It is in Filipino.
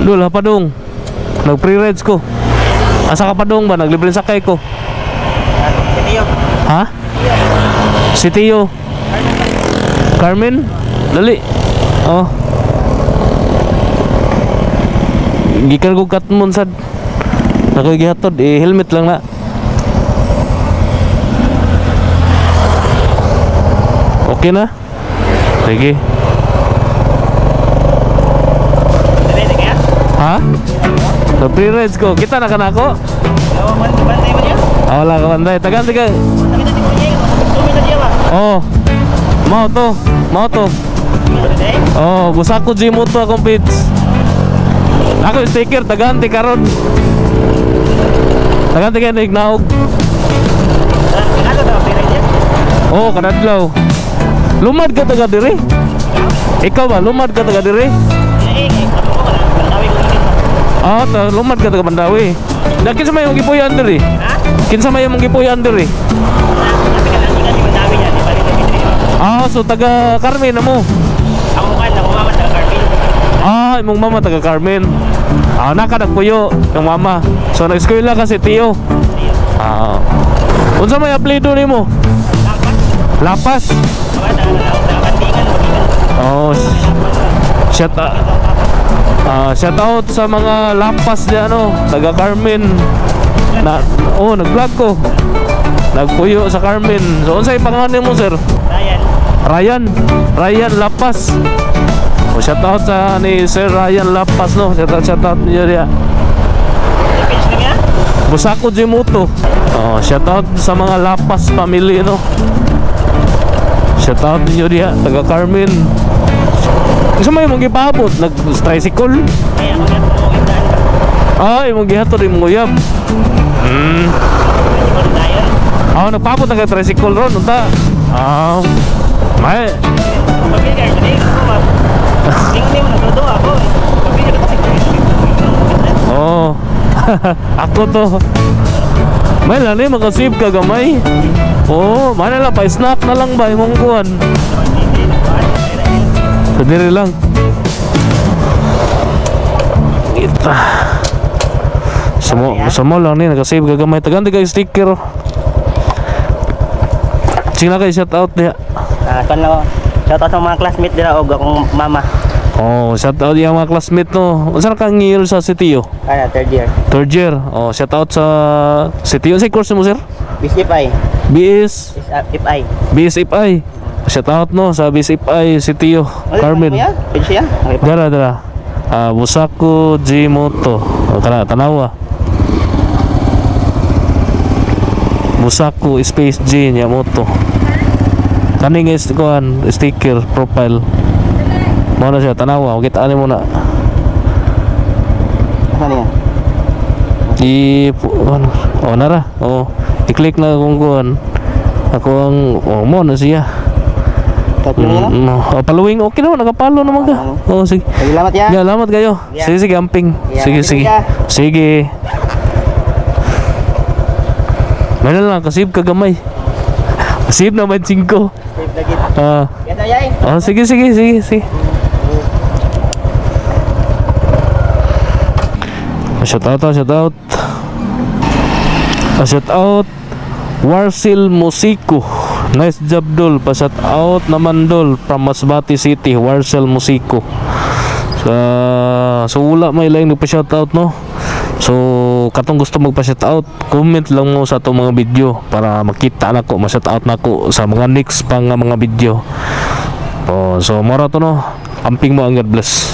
Dul, Padong. Nag-pre-rides ko. Asa ka Padong ba? Naglibre sakay ko. Sitiyo. Ha? Si Tio. Carmen? Dali. Oh. Gikan ko katmon sad. Nakagihatod helmet lang na. Okay na? Sige. Ready kaya? Ha? Pre-rides ko. Kita na ka na ako? Bantay mo niya? Wala ka banday. Tagan, tagan. Nakita di ko niya. Tumi na diya ba? Oh. Mau to. Mau to. Oh, busak ko gym to akong pits. Ako sticker taganti karon. Taganti kay nignaog. Kanado daw pira niya? Oh, kadadlaw. Lumad ka taga diri? Ikaw ba lumad ka taga diri? Ako ko na bandawi ko ni. Ah, lumad ka taga Mandawi. Dakin sa may mong gipuyan diri. Ha? Kinsa may mong gipuyan diri? Sabi ka lang di bandawi niya, di balik dito. Ah, so taga Carmen na mo. Ako kan ako mama sa Carmen. Ah, imong mama taga Carmen. Ah, nakadagpuyo yung mama. So nag-eskwela ka si Tio. Ah. Unsa may apelyido nimo? Lapas. Oh. Shout out sa mga Lapas di ano, taga Carmen. Nag-vlog ko. Nagpuyo sa Carmen. So unsay pangalan mo, sir? Ryan Lapas. Shout out sa ni Sir Ryan Lapas no. Shout out niyo dia. Busako Jimuto. Shout out sa mga Lapas family no. Shout out niyo dia taga Carmen. Gusto mo yung gipabot nag-tricycle? Imong gihatod imong uyab. Nagpabot nag-tricycle ron unta. May ako to. May lani makasave ka gamay. Mana lang pa snack na lang ba imong kuan. Sadiri lang. Kita. Samo lang ni nakasave ka gamay. Tagan kay sticker. Sino kay shout out niya? Shout out sa mga classmate nila og akong mama. Shout out yung mga classmate no. Unsa ka ngil sa Sitio? Third year. Third year. Shout out sa Sitio. Sa course mo sir? BSFI. BSFI. BSFI. Shout out no sa BSFI Sitio. Carmen. Dara. Busako Jimoto. Kana tanawa. Busako Space J nya moto. Kaning is kuan sticker profile. Mo na siya tanawa, kita ani mo na. Ano yan? Nara. I-click na kung kuan. Ako ang mo na siya. Following okay naman, nakapalo naman ka. Sige. Salamat ya. Salamat kayo. Sige, amping. Sige. May na lang, kasib ka gamay. Kasib naman 5. Sige. Shout out Warsil Musiko. Nice job dol. Pa-shout out naman dol from Masbate City, Warsil Musiko. So wala may lang nagpa-shout out no. So katong gusto magpa-shout out, comment lang mo sa atong mga video para makita nako, ma-shout out nako sa mga next pang mga video. So mora to no. Amping mo ang God bless.